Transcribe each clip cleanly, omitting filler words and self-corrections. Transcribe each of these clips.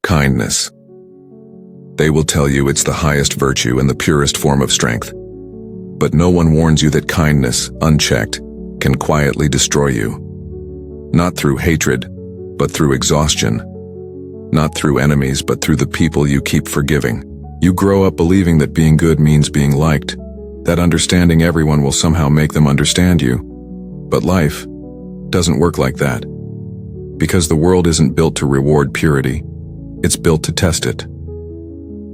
Kindness. They will tell you it's the highest virtue and the purest form of strength. But no one warns you that kindness, unchecked, can quietly destroy you. Not through hatred, but through exhaustion. Not through enemies, but through the people you keep forgiving. You grow up believing that being good means being liked, that understanding everyone will somehow make them understand you. But life doesn't work like that. Because the world isn't built to reward purity, it's built to test it.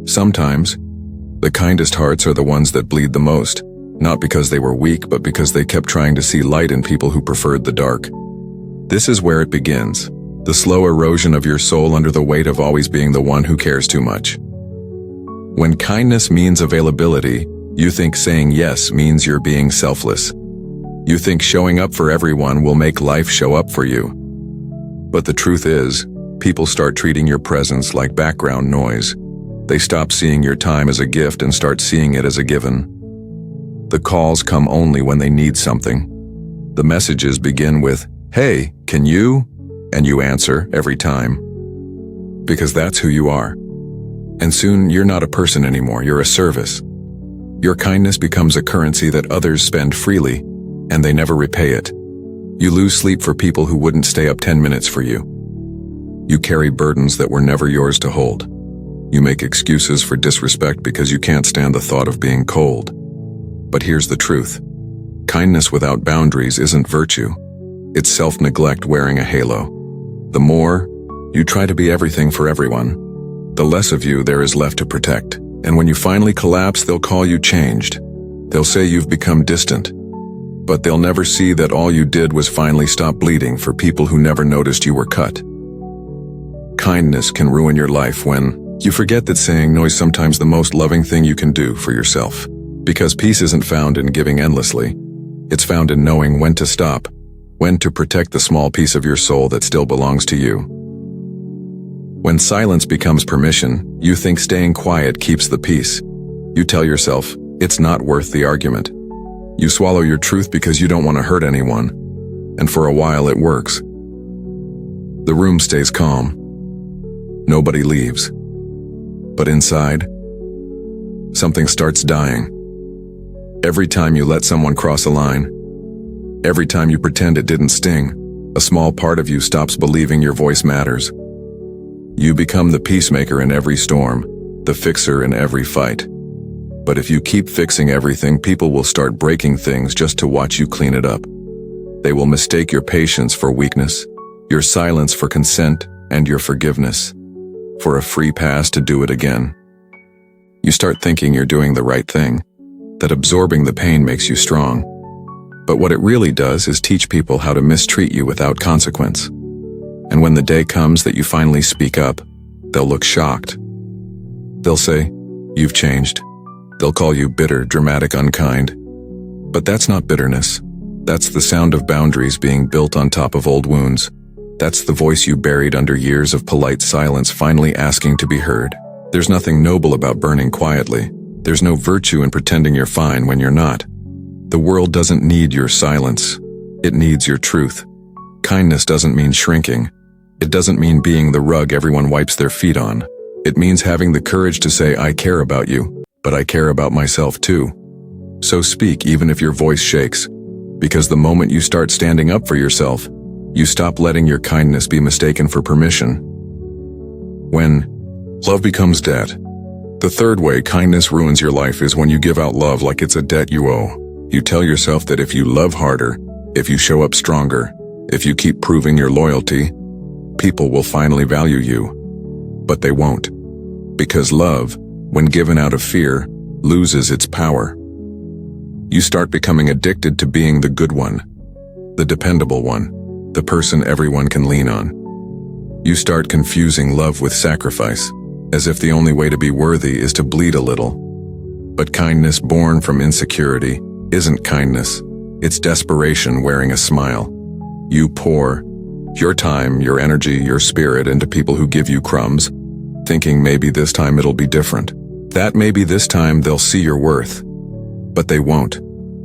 Sometimes, the kindest hearts are the ones that bleed the most, not because they were weak, but because they kept trying to see light in people who preferred the dark. This is where it begins, the slow erosion of your soul under the weight of always being the one who cares too much. When kindness means availability, you think saying yes means you're being selfless. You think showing up for everyone will make life show up for you. But the truth is, people start treating your presence like background noise. They stop seeing your time as a gift and start seeing it as a given. The calls come only when they need something. The messages begin with, "Hey, can you?" And you answer every time. Because that's who you are. And soon you're not a person anymore, you're a service. Your kindness becomes a currency that others spend freely, and they never repay it. You lose sleep for people who wouldn't stay up 10 minutes for you. You carry burdens that were never yours to hold. You make excuses for disrespect because you can't stand the thought of being cold. But here's the truth. Kindness without boundaries isn't virtue. It's self-neglect wearing a halo. The more you try to be everything for everyone, the less of you there is left to protect. And when you finally collapse, they'll call you changed. They'll say you've become distant. But they'll never see that all you did was finally stop bleeding for people who never noticed you were cut. Kindness can ruin your life when you forget that saying no is sometimes the most loving thing you can do for yourself. Because peace isn't found in giving endlessly. It's found in knowing when to stop, when to protect the small piece of your soul that still belongs to you. When silence becomes permission, you think staying quiet keeps the peace. You tell yourself, it's not worth the argument. You swallow your truth because you don't want to hurt anyone. And for a while it works. The room stays calm. Nobody leaves. But inside, something starts dying. Every time you let someone cross a line, every time you pretend it didn't sting, a small part of you stops believing your voice matters. You become the peacemaker in every storm, the fixer in every fight. But if you keep fixing everything, people will start breaking things just to watch you clean it up. They will mistake your patience for weakness, your silence for consent, and your forgiveness for a free pass to do it again. You start thinking you're doing the right thing, that absorbing the pain makes you strong. But what it really does is teach people how to mistreat you without consequence. And when the day comes that you finally speak up, they'll look shocked. They'll say, "You've changed." They'll call you bitter, dramatic, unkind. But that's not bitterness. That's the sound of boundaries being built on top of old wounds. That's the voice you buried under years of polite silence finally asking to be heard. There's nothing noble about burning quietly. There's no virtue in pretending you're fine when you're not. The world doesn't need your silence. It needs your truth. Kindness doesn't mean shrinking. It doesn't mean being the rug everyone wipes their feet on. It means having the courage to say, "I care about you, but I care about myself too." So speak even if your voice shakes. Because the moment you start standing up for yourself, you stop letting your kindness be mistaken for permission. When love becomes debt. The third way kindness ruins your life is when you give out love like it's a debt you owe. You tell yourself that if you love harder, if you show up stronger, if you keep proving your loyalty, people will finally value you. But they won't. Because love, when given out of fear, loses its power. You start becoming addicted to being the good one, the dependable one, the person everyone can lean on. You start confusing love with sacrifice, as if the only way to be worthy is to bleed a little. But kindness born from insecurity isn't kindness. It's desperation wearing a smile. You pour your time, your energy, your spirit into people who give you crumbs, thinking maybe this time it'll be different. That maybe this time they'll see your worth. But they won't,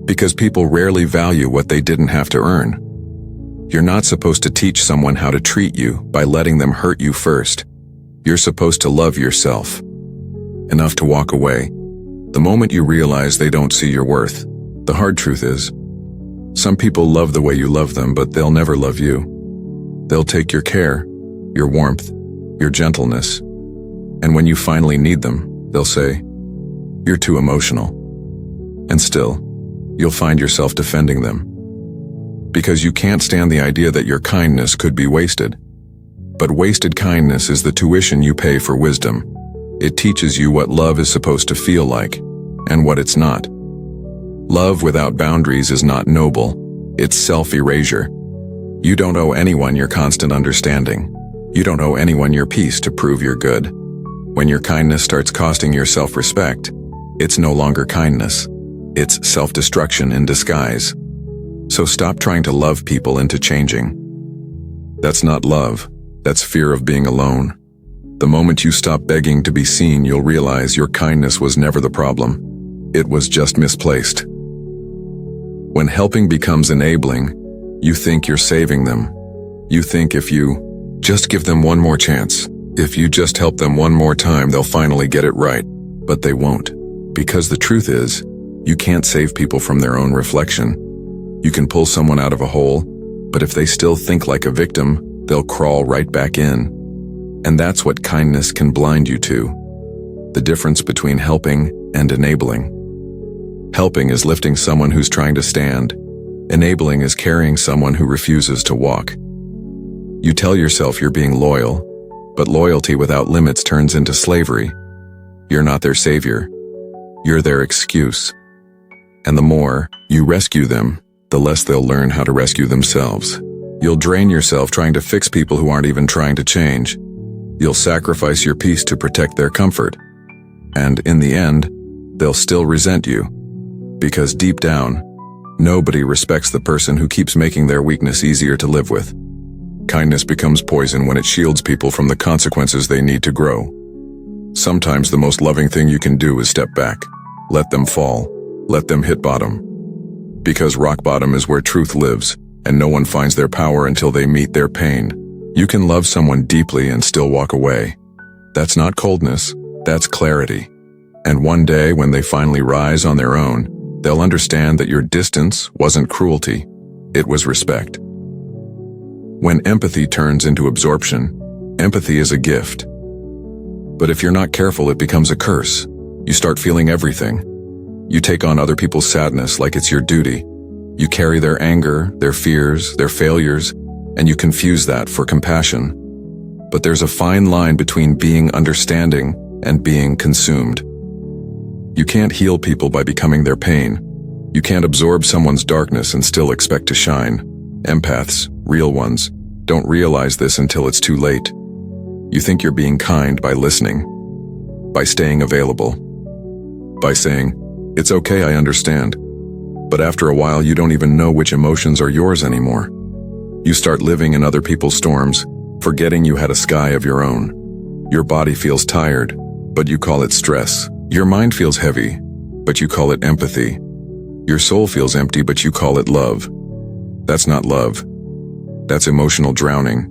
because people rarely value what they didn't have to earn. You're not supposed to teach someone how to treat you by letting them hurt you first. You're supposed to love yourself enough to walk away the moment you realize they don't see your worth. The hard truth is, some people love the way you love them, but they'll never love you. They'll take your care, your warmth, your gentleness, and when you finally need them, they'll say, "You're too emotional." And still, you'll find yourself defending them. Because you can't stand the idea that your kindness could be wasted. But wasted kindness is the tuition you pay for wisdom. It teaches you what love is supposed to feel like, and what it's not. Love without boundaries is not noble, it's self-erasure. You don't owe anyone your constant understanding. You don't owe anyone your peace to prove you're good. When your kindness starts costing your self-respect, it's no longer kindness. It's self-destruction in disguise. So stop trying to love people into changing. That's not love, that's fear of being alone. The moment you stop begging to be seen, you'll realize your kindness was never the problem. It was just misplaced. When helping becomes enabling, you think you're saving them. You think if you just give them one more chance, if you just help them one more time, they'll finally get it right. But they won't. Because the truth is, you can't save people from their own reflection. You can pull someone out of a hole, but if they still think like a victim, they'll crawl right back in. And that's what kindness can blind you to. The difference between helping and enabling. Helping is lifting someone who's trying to stand. Enabling is carrying someone who refuses to walk. You tell yourself you're being loyal, but loyalty without limits turns into slavery. You're not their savior. You're their excuse. And the more you rescue them, the less they'll learn how to rescue themselves. You'll drain yourself trying to fix people who aren't even trying to change. You'll sacrifice your peace to protect their comfort. And in the end, they'll still resent you. Because deep down, nobody respects the person who keeps making their weakness easier to live with. Kindness becomes poison when it shields people from the consequences they need to grow. Sometimes the most loving thing you can do is step back. Let them fall. Let them hit bottom. Because rock bottom is where truth lives, and no one finds their power until they meet their pain. You can love someone deeply and still walk away. That's not coldness, that's clarity. And one day, when they finally rise on their own, they'll understand that your distance wasn't cruelty, it was respect. When empathy turns into absorption, empathy is a gift. But if you're not careful, it becomes a curse. You start feeling everything. You take on other people's sadness like it's your duty. You carry their anger, their fears, their failures, and you confuse that for compassion. But there's a fine line between being understanding and being consumed. You can't heal people by becoming their pain. You can't absorb someone's darkness and still expect to shine. Empaths, real ones, don't realize this until it's too late. You think you're being kind by listening, by staying available, by saying, "It's okay, I understand." But after a while, you don't even know which emotions are yours anymore. You start living in other people's storms, forgetting you had a sky of your own. Your body feels tired, but you call it stress. Your mind feels heavy, but you call it empathy. Your soul feels empty, but you call it love. That's not love. That's emotional drowning.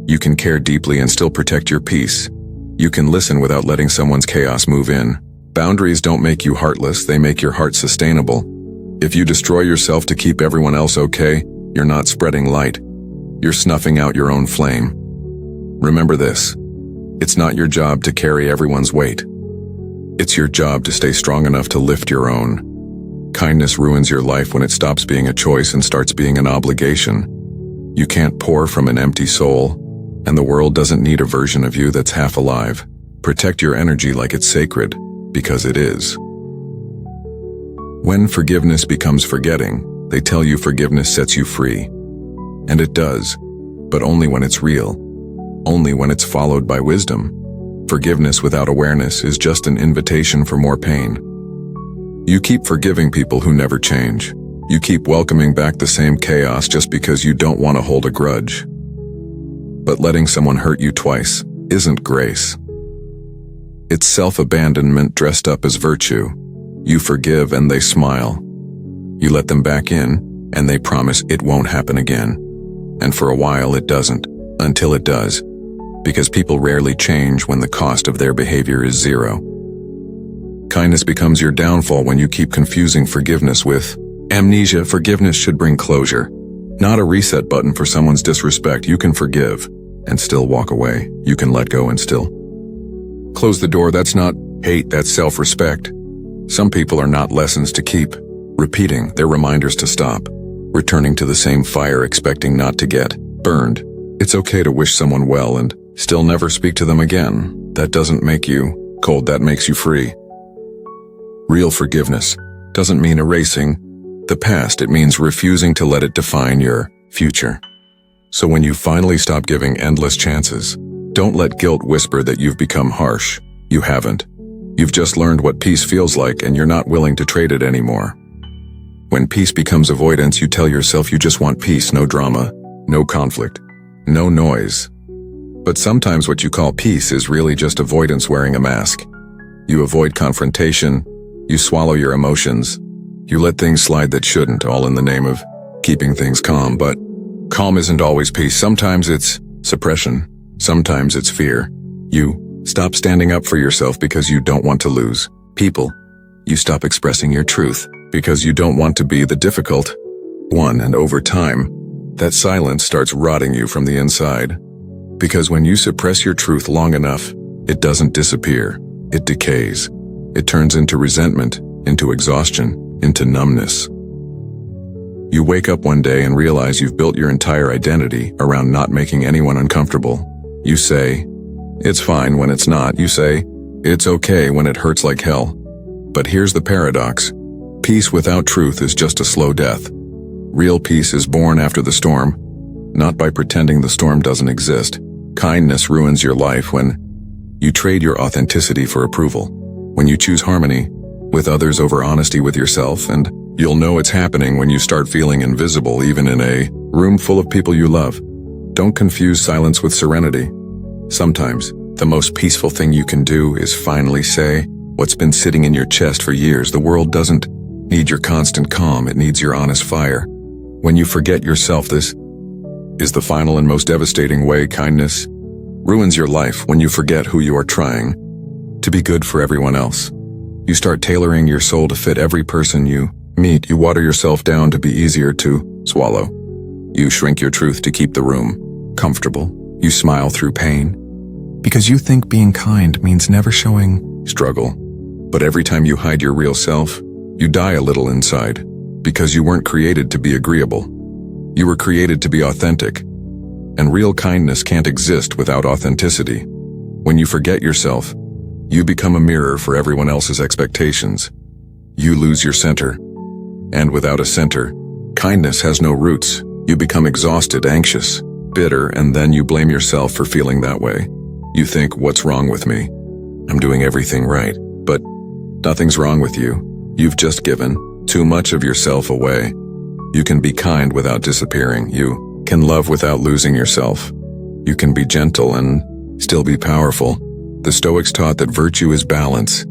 You can care deeply and still protect your peace. You can listen without letting someone's chaos move in. Boundaries don't make you heartless, they make your heart sustainable. If you destroy yourself to keep everyone else okay, you're not spreading light. You're snuffing out your own flame. Remember this. It's not your job to carry everyone's weight. It's your job to stay strong enough to lift your own. Kindness ruins your life when it stops being a choice and starts being an obligation. You can't pour from an empty soul, and the world doesn't need a version of you that's half alive. Protect your energy like it's sacred, because it is. When forgiveness becomes forgetting, they tell you forgiveness sets you free. And it does, but only when it's real. Only when it's followed by wisdom. Forgiveness without awareness is just an invitation for more pain. You keep forgiving people who never change. You keep welcoming back the same chaos just because you don't want to hold a grudge. But letting someone hurt you twice isn't grace. It's self-abandonment dressed up as virtue. You forgive and they smile. You let them back in and they promise it won't happen again. And for a while it doesn't, until it does. because people rarely change when the cost of their behavior is zero. Kindness becomes your downfall when you keep confusing forgiveness with amnesia. Forgiveness should bring closure, not a reset button for someone's disrespect. You can forgive and still walk away. You can let go and still close the door. That's not hate, that's self-respect. Some people are not lessons to keep repeating, they're reminders to stop, returning to the same fire expecting not to get burned. It's okay to wish someone well and still never speak to them again. That doesn't make you cold, that makes you free. Real forgiveness doesn't mean erasing the past, it means refusing to let it define your future. So when you finally stop giving endless chances, don't let guilt whisper that you've become harsh. You haven't. You've just learned what peace feels like and you're not willing to trade it anymore. When peace becomes avoidance, you tell yourself you just want peace, no drama, no conflict, no noise. But sometimes what you call peace is really just avoidance wearing a mask. You avoid confrontation, you swallow your emotions, you let things slide that shouldn't, all in the name of keeping things calm. But calm isn't always peace. Sometimes it's suppression, sometimes it's fear. You stop standing up for yourself because you don't want to lose people. You stop expressing your truth because you don't want to be the difficult one, and over time, that silence starts rotting you from the inside. Because when you suppress your truth long enough, it doesn't disappear, it decays. It turns into resentment, into exhaustion, into numbness. You wake up one day and realize you've built your entire identity around not making anyone uncomfortable. You say, it's fine when it's not. You say, it's okay when it hurts like hell. But here's the paradox. Peace without truth is just a slow death. Real peace is born after the storm, not by pretending the storm doesn't exist. Kindness ruins your life when you trade your authenticity for approval, when you choose harmony with others over honesty with yourself, and you'll know it's happening when you start feeling invisible even in a room full of people you love. Don't confuse silence with serenity. Sometimes, the most peaceful thing you can do is finally say what's been sitting in your chest for years. The world doesn't need your constant calm, it needs your honest fire. When you forget yourself, this is the final and most devastating way kindness ruins your life. When you forget who you are trying to be good for everyone else. You start tailoring your soul to fit every person you meet. You water yourself down to be easier to swallow. You shrink your truth to keep the room comfortable. You smile through pain because you think being kind means never showing struggle. But every time you hide your real self, you die a little inside because you weren't created to be agreeable. You were created to be authentic, and real kindness can't exist without authenticity. When you forget yourself, you become a mirror for everyone else's expectations. You lose your center, and without a center, kindness has no roots. You become exhausted, anxious, bitter, and then you blame yourself for feeling that way. You think, what's wrong with me? I'm doing everything right. But nothing's wrong with you. You've just given too much of yourself away. You can be kind without disappearing. You can love without losing yourself. You can be gentle and still be powerful. The Stoics taught that virtue is balance,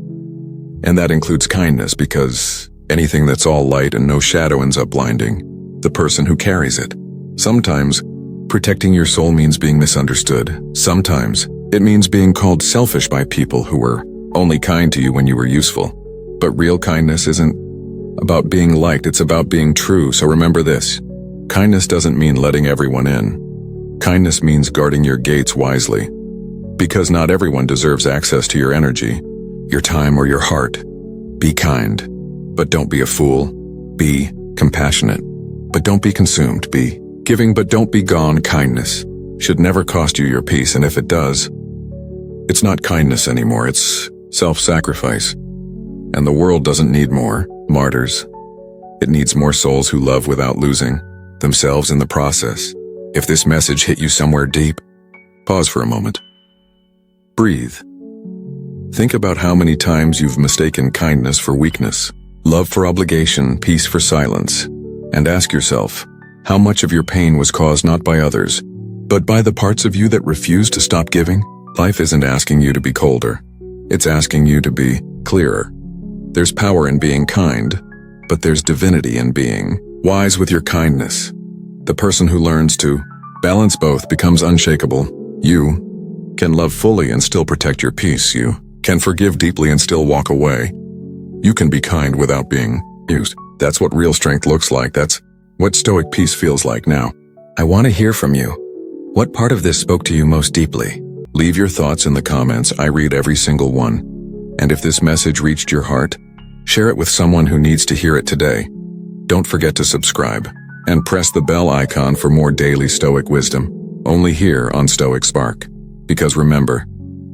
and that includes kindness, because anything that's all light and no shadow ends up blinding the person who carries it. Sometimes, protecting your soul means being misunderstood. Sometimes, it means being called selfish by people who were only kind to you when you were useful. But real kindness isn't about being liked, it's about being true. So remember this. Kindness doesn't mean letting everyone in. Kindness means guarding your gates wisely. Because not everyone deserves access to your energy, your time, or your heart. Be kind, but don't be a fool. Be compassionate, but don't be consumed. Be giving, but don't be gone. Kindness should never cost you your peace, and if it does, it's not kindness anymore, it's self-sacrifice. And the world doesn't need more martyrs. It needs more souls who love without losing themselves in the process. If this message hit you somewhere deep, pause for a moment. Breathe. Think about how many times you've mistaken kindness for weakness, love for obligation, peace for silence, and ask yourself, how much of your pain was caused not by others, but by the parts of you that refuse to stop giving? Life isn't asking you to be colder. It's asking you to be clearer. There's power in being kind, but there's divinity in being wise with your kindness. The person who learns to balance both becomes unshakable. You can love fully and still protect your peace. You can forgive deeply and still walk away. You can be kind without being used. That's what real strength looks like. That's what Stoic peace feels like now. I want to hear from you. What part of this spoke to you most deeply? Leave your thoughts in the comments. I read every single one. And if this message reached your heart, share it with someone who needs to hear it today. Don't forget to subscribe and press the bell icon for more daily Stoic wisdom, only here on Stoic Spark. Because remember,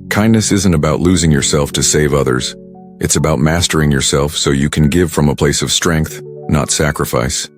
kindness isn't about losing yourself to save others. It's about mastering yourself so you can give from a place of strength, not sacrifice.